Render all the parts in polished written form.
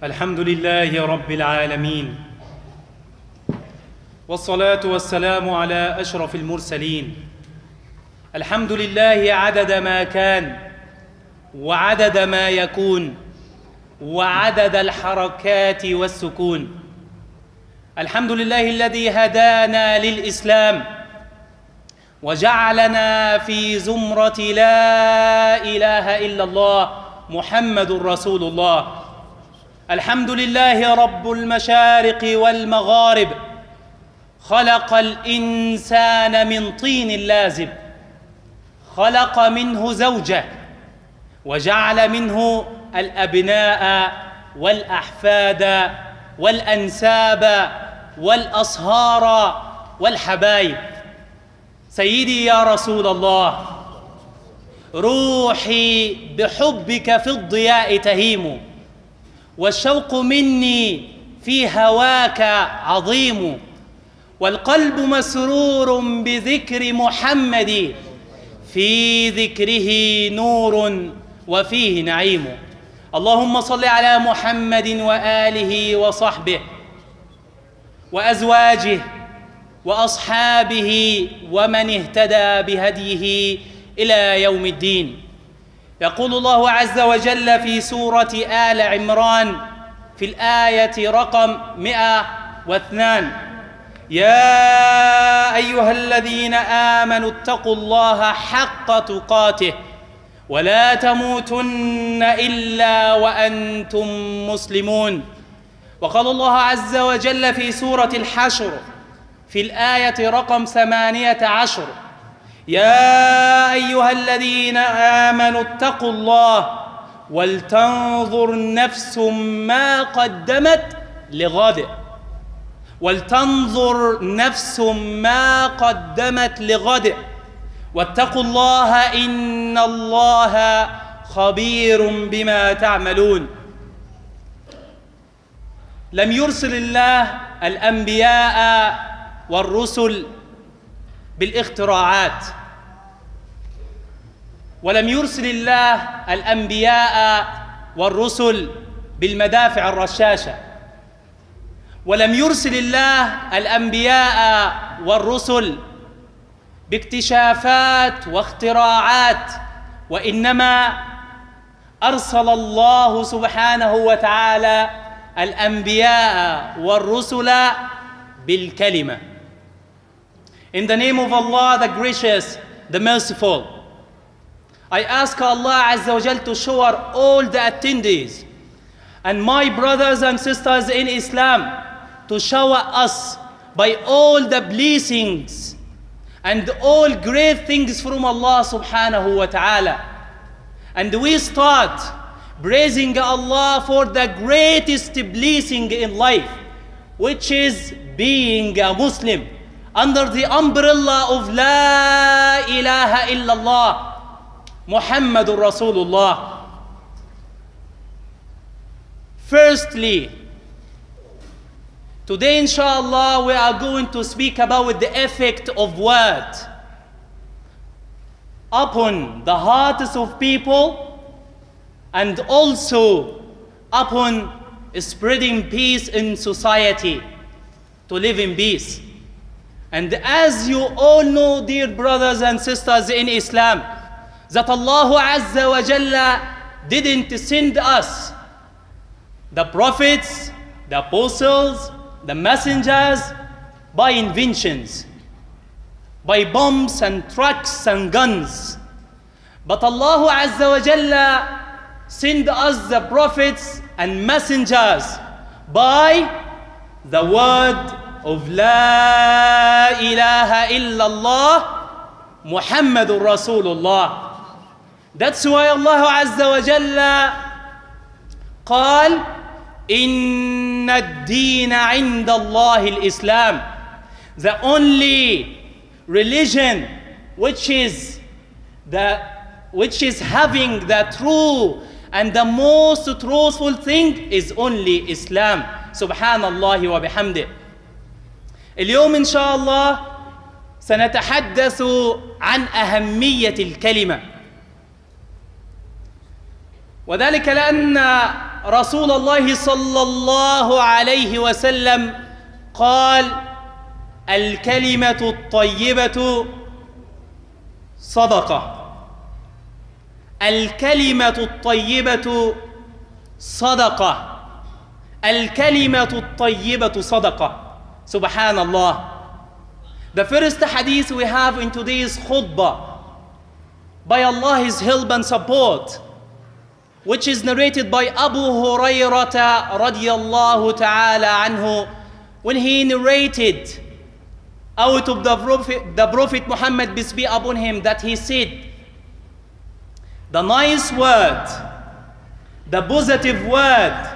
الحمد لله رب العالمين، والصلاة والسلام على أشرف المرسلين. الحمد لله عدد ما كان، وعدد ما يكون، وعدد الحركات والسكون. الحمد لله الذي هدانا للإسلام وجعلنا في زمرة لا إله إلا الله محمد رسول الله. الحمد لله رب المشارق والمغارب، خلق الإنسان من طين لازب، خلق منه زوجه وجعل منه الأبناء والأحفاد والأنساب والأصهار والحبايب. سيدي يا رسول الله، روحي بحبك في الضياء تهيم، والشوق مني في هواك عظيم، والقلب مسرور بذكر محمد، في ذكره نور وفيه نعيم. اللهم صل على محمد وآله وصحبه وأزواجه وأصحابه ومن اهتدى بهديه إلى يوم الدين. يقول الله عز وجل في سورة آل عمران في الآية رقم 102: يا أيها الذين آمنوا اتقوا الله حق تقاته ولا تموتن إلا وأنتم مسلمون. وقال الله عز وجل في سورة الحشر في الآية رقم 18: يا أيها الذين آمنوا اتقوا الله ولتنظر نفس ما قدمت لغد، ولتنظر نفس ما قدمت لغد، واتقوا الله إن الله خبير بما تعملون. لم يرسل الله الأنبياء والرسل بالاختراعات، ولم يرسل الله الأنبياء والرسل بالمدافع الرشاشة، ولم يرسل الله الأنبياء والرسل باكتشافات واختراعات، وإنما أرسل الله سبحانه وتعالى الأنبياء والرسل بالكلمة. In the name of Allah, the gracious, the merciful, I ask Allah Azza wa Jal to shower all the attendees and my brothers and sisters in Islam to shower us by all the blessings and all great things from Allah subhanahu wa ta'ala. And we start praising Allah for the greatest blessing in life, which is being a Muslim under the umbrella of La ilaha illallah Muhammadur Rasulullah. Firstly, today inshallah we are going to speak about the effect of word upon the hearts of people and also upon spreading peace in society, to live in peace. And as you all know, dear brothers and sisters in Islam, that Allah Azza wa Jalla didn't send us the prophets, the apostles, the messengers by inventions, by bombs and trucks and guns. But Allah Azza wa Jalla sent us the prophets and messengers by the word of La ilaha illallah Muhammadur Rasulullah. That's why Allah Azza wa Jalla قال إن الدين عند الله الإسلام. The only religion which is having the true and the most truthful thing is only Islam. Subhanallah wa bihamdih. اليوم إن شاء الله سنتحدث عن أهمية الكلمة، وذلك لأن رسول الله صلى الله عليه وسلم قال الكلمة الطيبة صدقة. الكلمة الطيبة صدقة. الكلمة الطيبة صدقة. Subhanallah. The first hadith we have in today's khutbah, by Allah's help and support, which is narrated by Abu Hurayrata radiyallahu ta'ala anhu, when he narrated out of the Prophet Muhammad, peace be upon him, that he said, the nice word, the positive word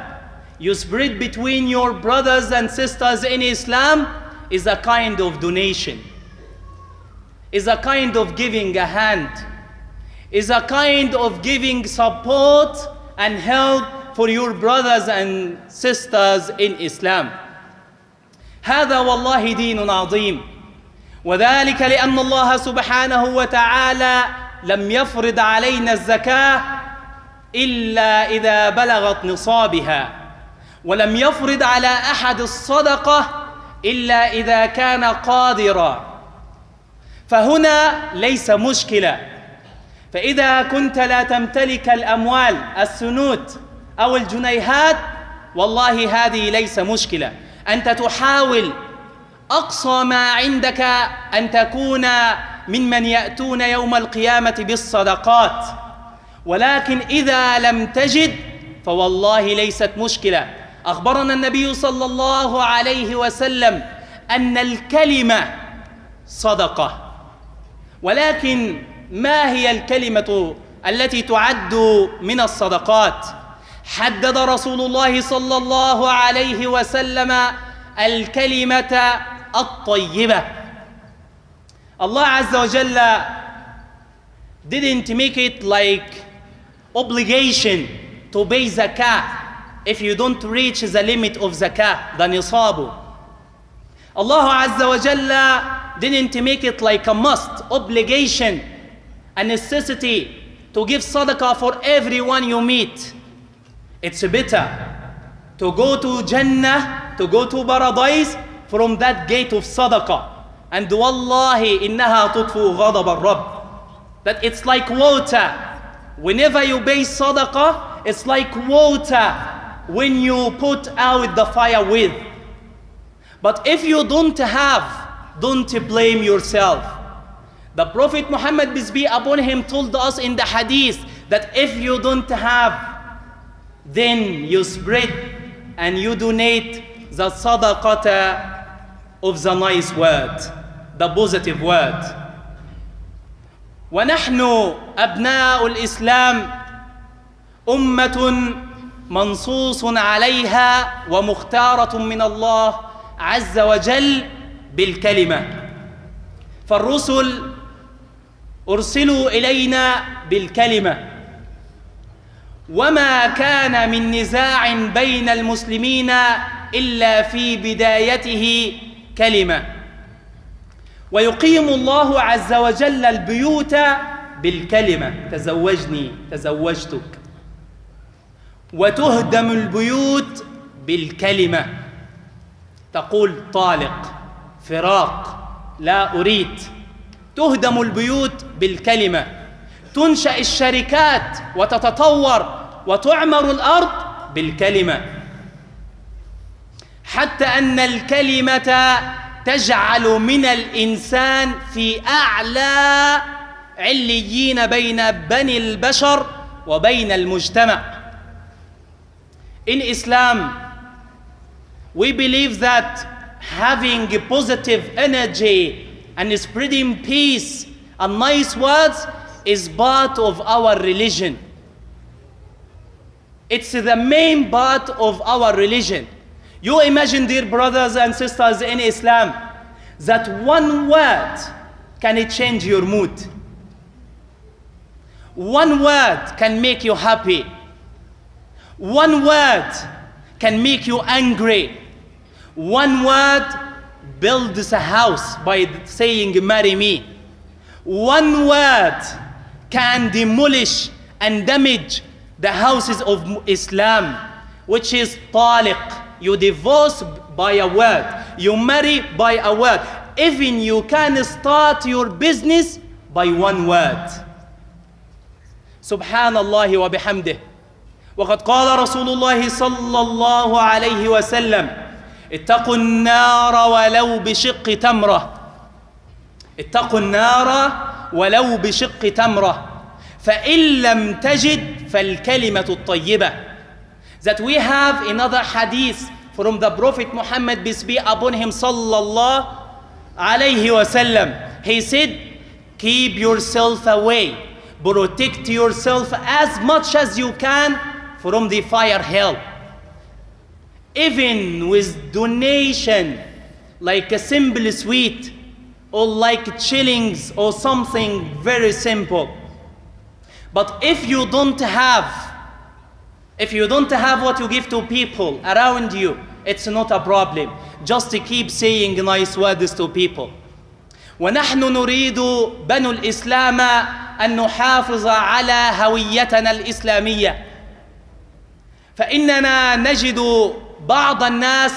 you spread between your brothers and sisters in Islam is a kind of donation, is a kind of giving a hand, is a kind of giving support and help for your brothers and sisters in Islam. هذا والله دين عظيم، وذلك لأن الله سبحانه وتعالى لم يفرض علينا الزكاة إلا إذا بلغت نصابها، ولم يفرض على أحد الصدقة إلا إذا كان قادرا. فهنا ليس مشكلة. فإذا كنت لا تمتلك الأموال السنود أو الجنيهات، والله هذه ليس مشكلة. أنت تحاول أقصى ما عندك أن تكون ممن يأتون يوم القيامة بالصدقات، ولكن إذا لم تجد فوالله ليست مشكلة. أخبرنا النبي صلى الله عليه وسلم أن الكلمة صدقة. ولكن ما هي الكلمة التي تعد من الصدقات؟ حدد رسول الله صلى الله عليه وسلم الكلمة الطيبة. Allah Azza wa Jalla didn't make it like obligation to pay zakah if you don't reach the limit of zakah, the nisabu. Allah Azza wa Jalla didn't make it like a must, obligation, a necessity to give sadaqah for everyone you meet. It's better to go to Jannah, to go to paradise from that gate of sadaqah. And wallahi innaha tutfu ghadab al-Rabb. That it's like water. Whenever you pay sadaqah, it's like water when you put out the fire with. But if you don't have, don't blame yourself. The Prophet Muhammad, peace be upon him, told us in the hadith that if you don't have, then you spread and you donate the sadaqata of the nice word, the positive word. ونحن أبناء الإسلام أمة منصوص عليها ومختارة من الله عز وجل بالكلمة. فالرسل أرسلوا إلينا بالكلمة، وما كان من نزاع بين المسلمين إلا في بدايته كلمة. ويقيم الله عز وجل البيوت بالكلمة، تزوجني تزوجتك. وتهدم البيوت بالكلمة، تقول طالق، فراق، لا أريد. تهدم البيوت بالكلمة. تنشأ الشركات وتتطور وتعمر الأرض بالكلمة. حتى أن الكلمة تجعل من الإنسان في أعلى عليين بين بني البشر وبين المجتمع. In Islam, we believe that having a positive energy and spreading peace and nice words is part of our religion. It's the main part of our religion. You imagine, dear brothers and sisters in Islam, that one word can change your mood. One word can make you happy. One word can make you angry. One word builds a house by saying, marry me. One word can demolish and damage the houses of Islam. which is طالق. You divorce by a word. You marry by a word. Even you can start your business by one word. سبحان الله وبحمده. وقد قال رسول الله صلى الله عليه وسلم: اتقوا النار ولو بشق تمرة. اتقوا النار ولو بشق تمرة. فإن لم تجد فالكلمة الطيبة. That we have another hadith from the Prophet Muhammad, peace be upon him, sallallahu alayhi wasallam. He said, keep yourself away, protect yourself as much as you can from the fire hell. Even with donation, like a simple sweet, or like shillings or something very simple. But if you don't have what you give to people around you, it's not a problem. Just to keep saying nice words to people. ونحن نريد بنو الإسلام أن نحافظ على هويتنا الإسلامية. فإننا نجد بعض الناس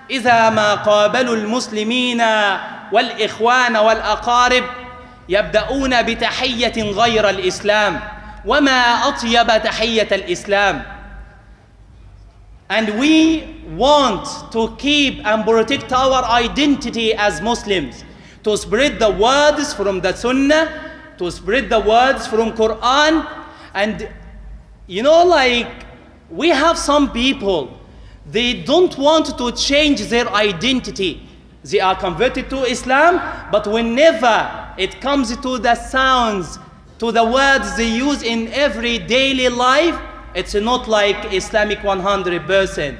إذا ما قابلوا المسلمين والإخوان والأقارب يبدأون بتحية غير الإسلام. وما أطيب تحية الإسلام. And we want to keep and protect our identity as Muslims, to spread the words from the Sunnah, to spread the words from Quran. And you know, like, we have some people, they don't want to change their identity. They are converted to Islam, but whenever it comes to the sounds, to the words they use in every daily life, it's not like Islamic 100%.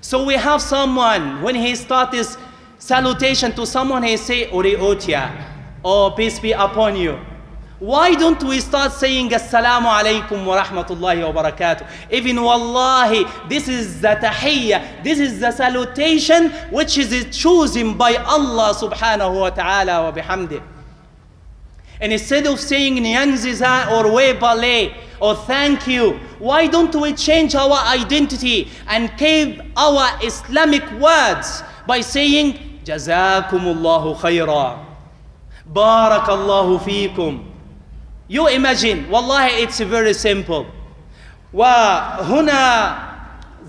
So we have someone, when he starts his salutation to someone, he say, Uri'utya, or peace be upon you. Why don't we start saying Assalamu alaikum wa rahmatullahi wa barakatuh? Even wallahi, this is the tahiyyah, this is the salutation which is chosen by Allah subhanahu wa ta'ala wa bihamdih. And instead of saying Nyanziza or Webale or thank you, why don't we change our identity and keep our Islamic words by saying Jazakumullahu khayra, Barakallahu feekum. You imagine, wallahi, it's very simple. وهنا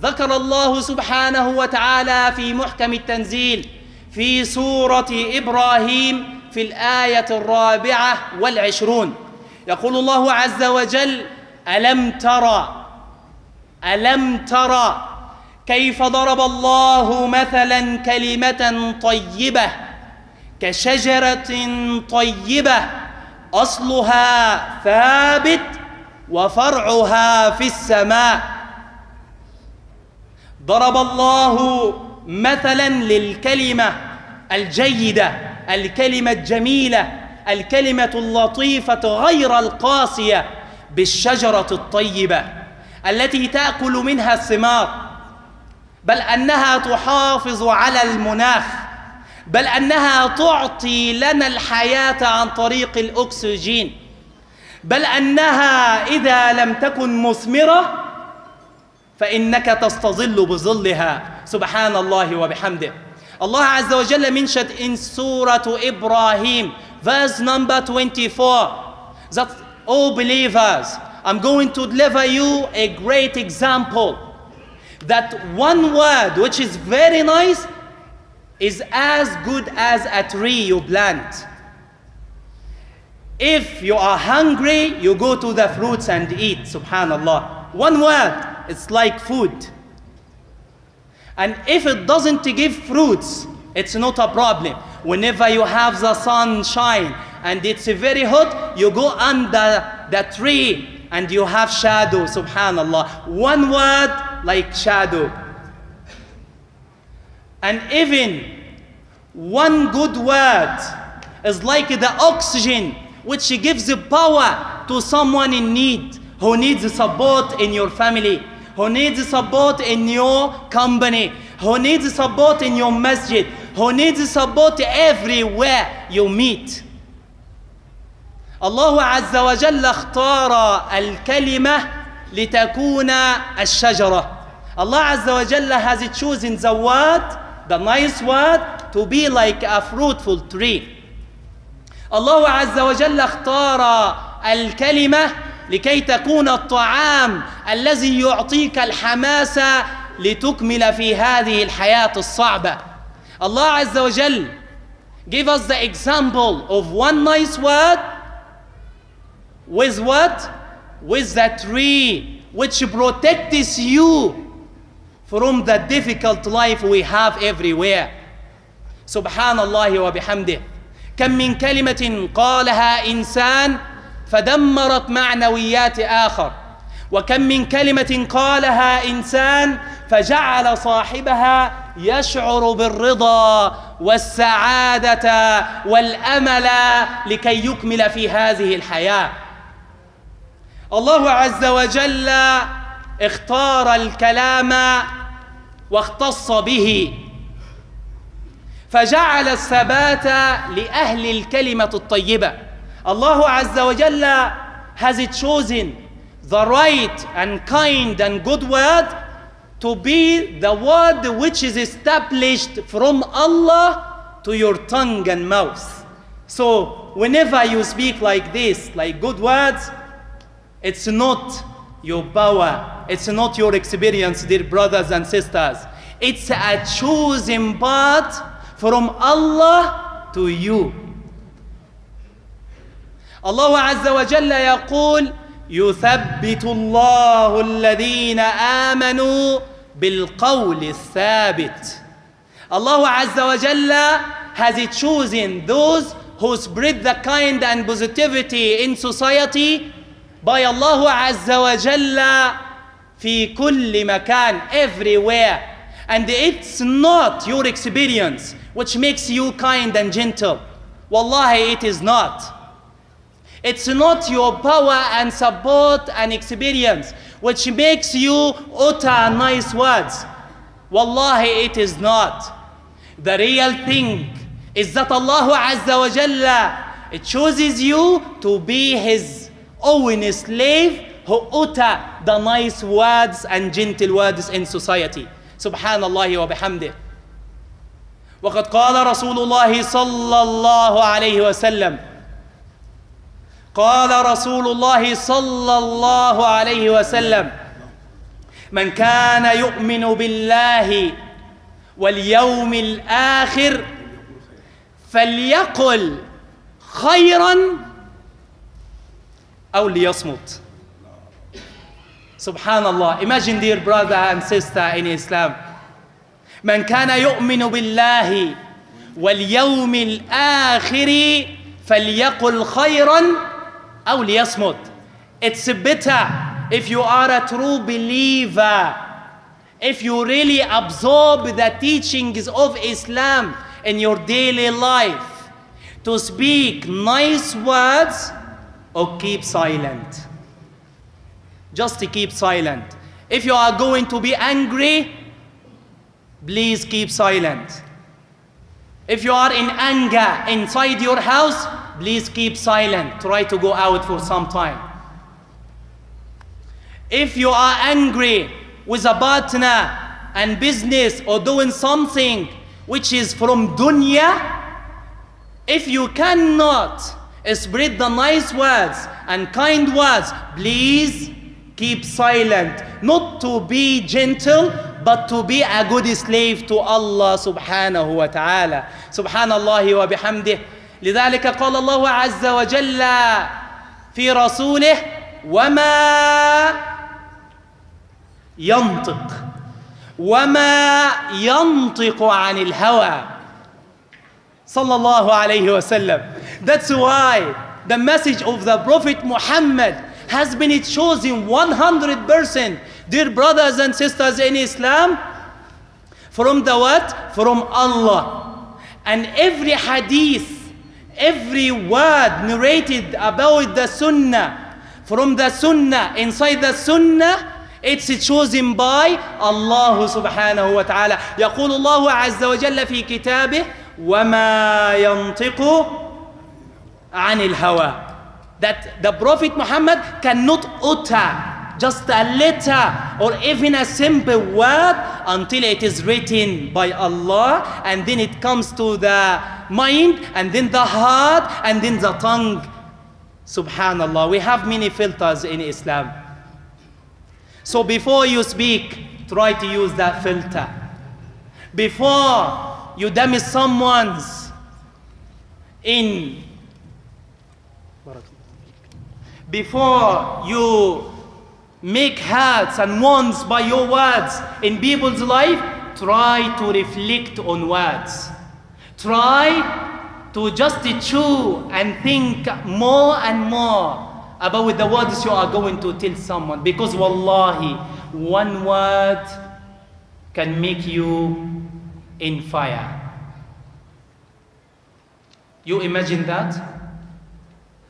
ذكر الله سبحانه وتعالى في محكم التنزيل في سورة إبراهيم في الآية 24. يقول الله عز وجل: ألم ترى كيف ضرب الله مثلا كلمة طيبة كشجرة طيبة أصلها ثابت وفرعها في السماء. ضرب الله مثلا للكلمة الجيدة، الكلمة الجميلة، الكلمة اللطيفة غير القاسية بالشجرة الطيبة التي تأكل منها الثمار، بل أنها تحافظ على المناخ، بل أنها تعطي لنا الحياة عن طريق الأكسجين، بل أنها إذا لم تكن مثمرة فإنك تستظل بظلها. سبحان الله وبحمده. Allah Azza wa Jalla mentioned in Surah Ibrahim, verse number 24, that, O believers, I'm going to deliver you a great example, that one word which is very nice is as good as a tree you plant. If you are hungry, you go to the fruits and eat. Subhanallah. One word, it's like food. And if it doesn't give fruits, it's not a problem. Whenever you have the sunshine and it's very hot, you go under the tree and you have shadow. Subhanallah. One word like shadow. And even one good word is like the oxygen which gives the power to someone in need, who needs support in your family, who needs support in your company, who needs support in your masjid, who needs support everywhere you meet. الله عز وجل اختار الكلمة لتكون الشجرة Allah Azza wa Jalla has chosen the word, the nice word, to be like a fruitful tree. الله عز وجل اختار الكلمة لكي تكون الطعام الذي يعطيك الحماسة لتكمل في هذه الحياة الصعبة. Allah Azza wa Jal give us the example of one nice word with what? With the tree which protects you from the difficult life we have everywhere. Subhanallah wa bihamdih. كم من كلمة قالها إنسان فدمرت معنويات آخر، وكم من كلمة قالها إنسان فجعل صاحبها يشعر بالرضا والسعادة والأمل لكي يكمل في هذه الحياة. الله عز وجل اختار الكلام واختص به، فجعل الثبات لأهل الكلمة الطيبة. Allah عز وجل has chosen the right and kind and good word to be the word which is established from Allah to your tongue and mouth. So whenever you speak like this, like good words, it's not your power, it's not your experience, dear brothers and sisters. It's a chosen path from Allah to you. Allah Azza wa Jalla يقول يثبت الله الذين آمنوا بالقول الثابت. Allah Azza wa Jalla has chosen those who spread the kind and positivity in society by Allah Azza wa Jalla في كل مكان, everywhere. And it's not your experience which makes you kind and gentle. Wallahi, it is not. It's not your power and support and experience which makes you utter nice words. Wallahi, it is not. The real thing is that Allah Azza wa Jalla chooses you to be His own slave who utter the nice words and gentle words in society. Subhanallah wa bihamdih. وقد قال رسول الله صلى الله عليه وسلم قال رسول الله صلى الله عليه وسلم من كان يؤمن بالله واليوم الآخر فليقل خيرا أو ليصمت. Subhanallah. Imagine, dear brother and sister in Islam, من كان يؤمن بالله واليوم الآخر فليقل خيرا أو ليصمت. It's better if you are a true believer, if you really absorb the teachings of Islam in your daily life, to speak nice words or keep silent. Just to keep silent. If you are going to be angry, please keep silent. If you are in anger inside your house, please keep silent. Try to go out for some time. If you are angry with a partner and business or doing something which is from dunya, if you cannot spread the nice words and kind words, please keep silent. Not to be gentle, but to be a good slave to Allah subhanahu wa ta'ala. Subhanallah wa bihamdih. لذلك قال الله عز وجل في رسوله وما ينطق عن الهوى صلى الله عليه وسلم. That's why the message of the Prophet Muhammad has been chosen 100%, dear brothers and sisters in Islam, from the what? From Allah. And every hadith, every word narrated about the Sunnah, from the Sunnah, inside the Sunnah, it's chosen by Allah subhanahu wa ta'ala. يقول الله عز وجل في كتابه وما ينطق عن الهوى. That the Prophet Muhammad cannot utter just a letter or even a simple word until it is written by Allah, and then it comes to the mind, and then the heart, and then the tongue. Subhanallah, we have many filters in Islam. So before you speak, try to use that filter. Before you damage someone's before you make hurts and wounds by your words in people's life, try to reflect on words. Try to just chew and think more and more about the words you are going to tell someone, because wallahi, one word can make you in fire. You imagine that?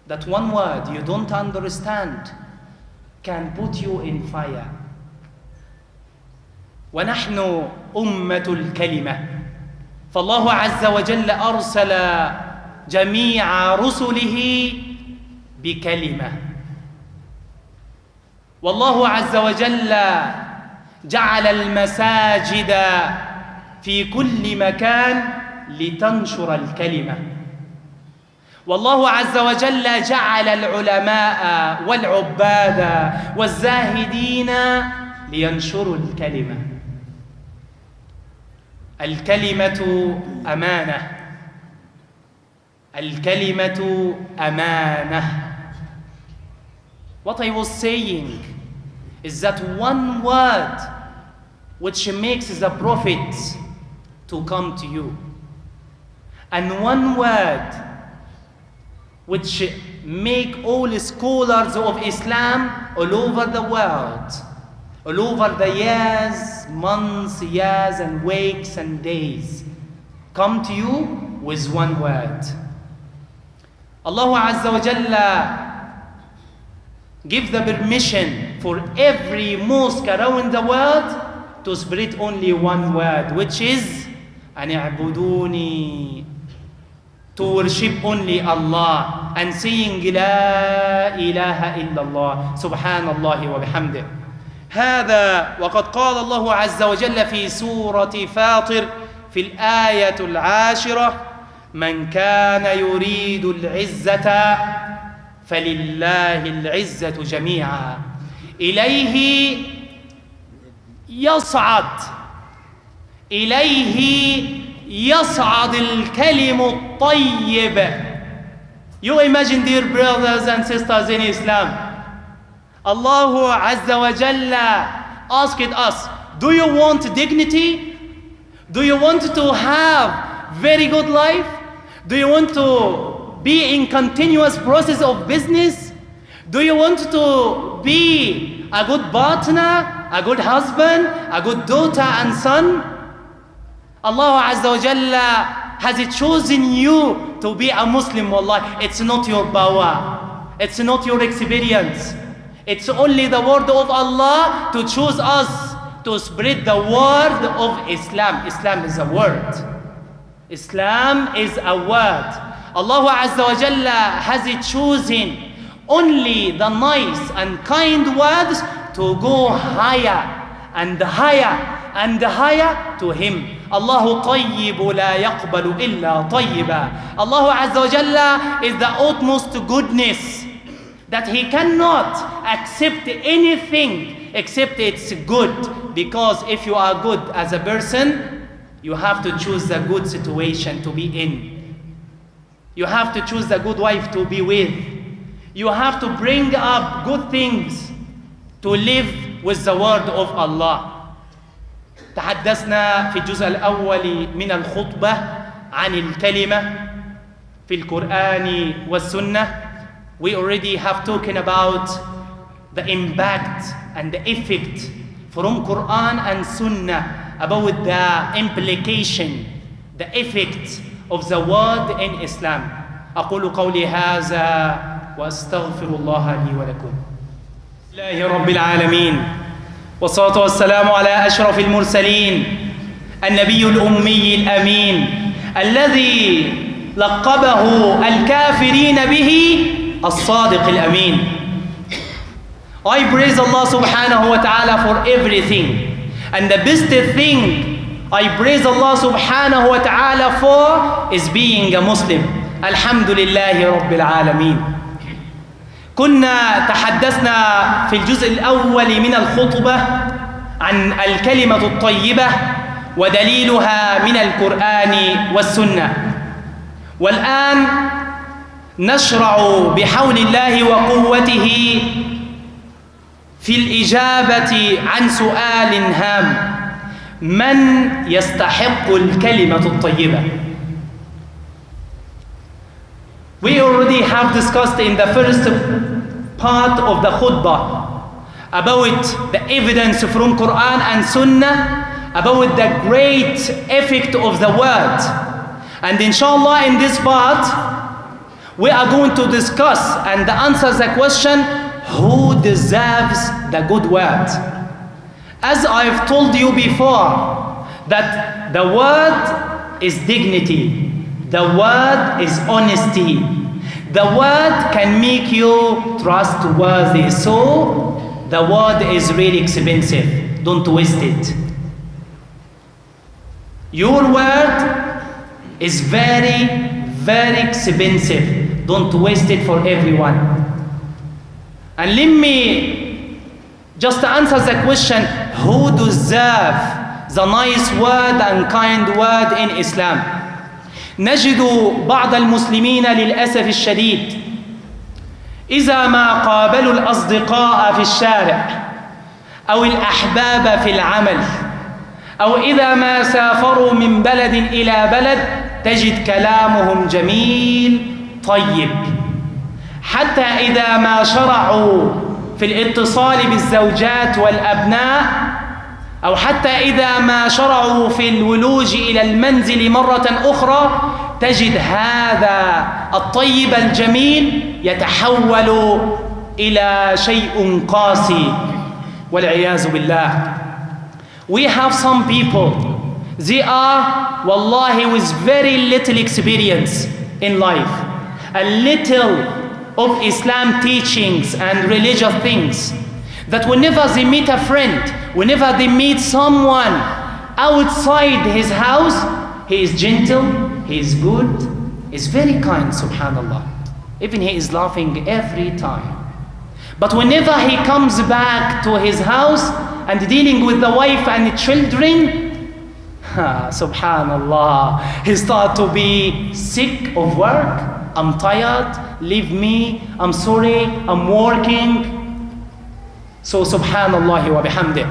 That one word you don't understand can put you in fire. ونحن أمة الكلمة، فالله عز وجل أرسل جميع رسله بكلمة، والله عز وجل جعل المساجد في كل مكان لتنشر الكلمة، والله عز وجل جعل العلماء والعباد والزاهدين لينشروا الكلمة. الكلمة أمانة، الكلمة أمانة. What I was saying is that one word which makes the prophets to come to you, and one word which make all scholars of Islam all over the world, all over the years, months, years, and weeks and days, come to you with one word. Allah Azza wa Jalla give the permission for every mosque around the world to spread only one word, which is أن اعبدوني, to worship only Allah, and saying لا إله إلا الله سبحان الله وبحمده. هذا وقد قال الله عز وجل في سورة فاطر في الآية 10: من كان يريد العزة فلله العزة جميعا إليه يصعد الكلم الطيب. You imagine, dear brothers and sisters in Islam, Allah Azza wa Jalla asked us, do you want dignity? Do you want to have very good life? Do you want to be in continuous process of business? Do you want to be a good partner, a good husband, a good daughter and son? Allah Azza wa Jalla has chosen you to be a Muslim. Wallah, it's not your power, it's not your experience. It's only the word of Allah to choose us to spread the word of Islam. Islam is a word. Islam is a word. Allah Azza wa Jalla has chosen only the nice and kind words to go higher and higher and higher to Him. Allahu tayyib la yaqbalu illa tayyiba. Allah Azza wa Jalla is the utmost goodness, that He cannot accept anything except it's good. Because if you are good as a person, you have to choose the good situation to be in. You have to choose the good wife to be with. You have to bring up good things to live with the word of Allah. تحدثنا في الجزء الأول من الخطبة عن الكلمة في القرآن والسنة. We already have talking about the impact and the effect from Quran and Sunnah about the implication, the effect of the word in Islam. أقول قولي هذا وأستغفر الله لي ولكم. الله رب العالمين، والصلاة والسلام على أشرف المرسلين، النبي الأمي الأمين الذي لقبه الكافرين به الصادق الأمين. I praise Allah subhanahu wa ta'ala for everything. And the best thing I praise Allah subhanahu wa ta'ala for is being a Muslim. Alhamdulillahi Rabbil Alameen. كنا تحدثنا في الجزء الأول من الخطبة عن الكلمة الطيبة ودليلها من القرآن والسنة. والآن نشرع بحول الله وقوته في الإجابة عن سؤال هام: من يستحق الكلمة الطيبة؟ We already have discussed in the first part of the khutbah about the evidence from Quran and Sunnah, about the great effect of the word. And inshallah in this part, we are going to discuss and answer the question, who deserves the good word? As I've told you before, that the word is dignity. The word is honesty. The word can make you trustworthy. So, the word is really expensive. Don't waste it. Your word is very, very expensive. Don't waste it for everyone. And let me just answer the question, who deserves the nice word and kind word in Islam? نجد بعض المسلمين للأسف الشديد إذا ما قابلوا الأصدقاء في الشارع أو الأحباب في العمل أو إذا ما سافروا من بلد إلى بلد تجد كلامهم جميل طيب، حتى إذا ما شرعوا في الاتصال بالزوجات والأبناء أو حتى إذا ما شرعوا في الولوج إلى المنزل مرة أخرى تجد هذا الطيب الجميل يتحول إلى شيء قاسي والعياذ بالله. We have some people, they are wallahi with very little experience in life, a little of Islam teachings and religious things, that whenever they meet a friend, whenever they meet someone outside his house, he is gentle, he is good, he is very kind, subhanallah. Even he is laughing every time. But whenever he comes back to his house and dealing with the wife and children, subhanallah, he starts to be sick of work. I'm tired, leave me, I'm sorry, I'm working. So subhanallah wa bihamdih.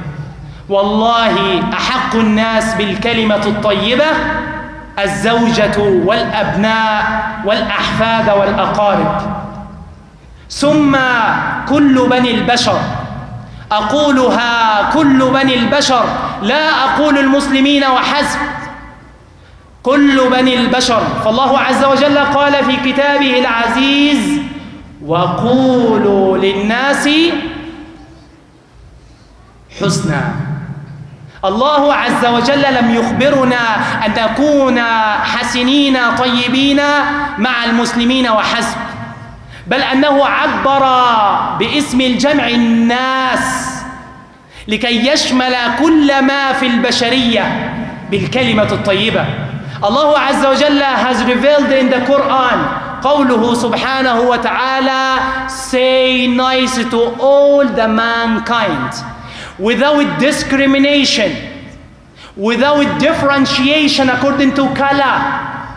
والله أحق الناس بالكلمة الطيبة الزوجة والأبناء والأحفاد والأقارب، ثم كل بني البشر. أقولها كل بني البشر، لا أقول المسلمين وحسب، كل بني البشر. فالله عز وجل قال في كتابه العزيز: وقولوا للناس حسنا. الله عز وجل لم يخبرنا أن نكون حسنين طيبين مع المسلمين وحسب، بل أنه عبر باسم الجمع الناس لكي يشمل كل ما في البشرية بالكلمة الطيبة. الله عز وجل has revealed in the Quran قوله سبحانه وتعالى: say nice to all the mankind, without discrimination, without differentiation according to color,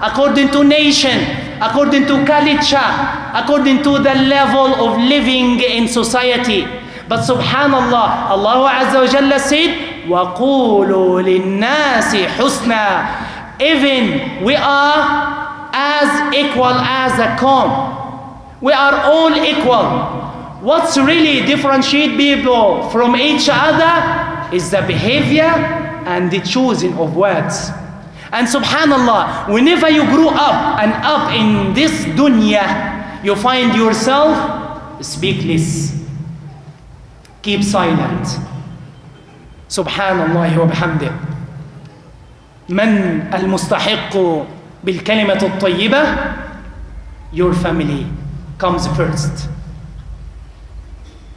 according to nation, according to culture, according to the level of living in society. But subhanallah, Allah Azza wa Jalla said, وَقُولُوا لِلنَّاسِ حُسْنًا. Even we are as equal as a comb. We are all equal. What's really differentiate people from each other is the behavior and the choosing of words. And subhanallah, whenever you grow up and up in this dunya, you find yourself speechless. Keep silent. Subhanallah wa bihamdih. من المستحق بالكلمة الطيبة? Your family comes first.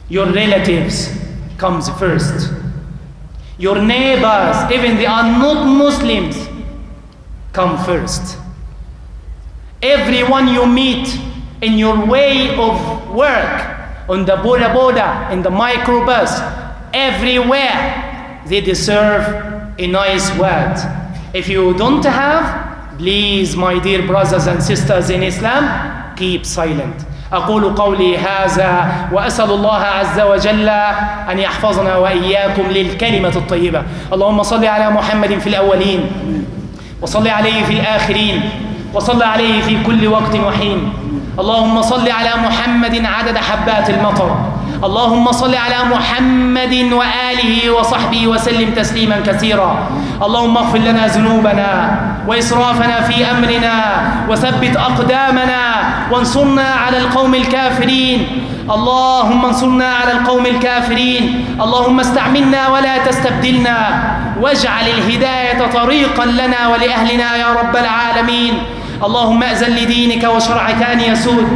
your relatives comes first. Your neighbors, even they are not Muslims, come first. Everyone you meet in your way of work, on the boda, in the microbus, everywhere, they deserve a nice word. If you don't have, please, my dear brothers and sisters in Islam, keep silent. أقول قولي هذا وأسأل الله عز وجل أن يحفظنا وإياكم للكلمة الطيبة. اللهم صل على محمد في الأولين، وصل عليه في الآخرين، وصل عليه في كل وقت وحين. اللهم صل على محمد عدد حبات المطر. اللهم صل على محمد وآله وصحبه وسلم تسليما كثيرا. اللهم اغفر لنا ذنوبنا وإسرافنا في أمرنا، وثبت أقدامنا، وانصرنا على القوم الكافرين. اللهم انصرنا على القوم الكافرين. اللهم استعملنا ولا تستبدلنا، واجعل الهداية طريقا لنا ولأهلنا يا رب العالمين. اللهم أذن لدينك وشرعك أن يسود.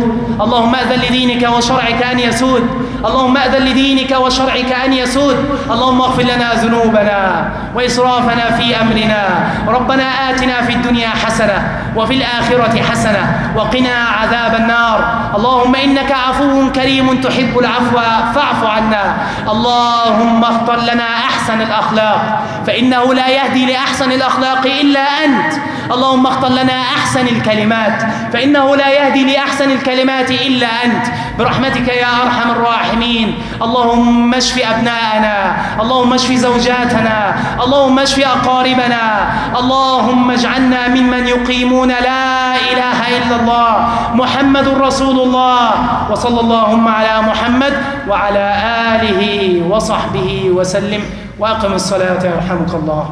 اللهم أذن لدينك وشرعك أن يسود. اللهم أذن لدينك وشرعك أن يسود. اللهم اغفر لنا ذنوبنا وإسرافنا في أمرنا. ربنا آتنا في الدنيا حسنة وفي الآخرة حسنة وقنا عذاب النار. اللهم إنك عفو كريم تحب العفو فاعف عنا. اللهم اختر لنا أحسن الأخلاق، فإنه لا يهدي لأحسن الأخلاق إلا أنت. اللهم اختر لنا أحسن الكلمات، فإنه لا يهدي لأحسن الكلمات إلا أنت، برحمتك يا أرحم الراحمين. اللهم اشف أبناءنا، اللهم اشف زوجاتنا، اللهم اشف أقاربنا. اللهم اجعلنا ممن يقيمون لا إله إلا الله محمد رسول الله. وصلى اللهم على محمد وعلى آله وصحبه وسلم. وأقم الصلاة يرحمك الله.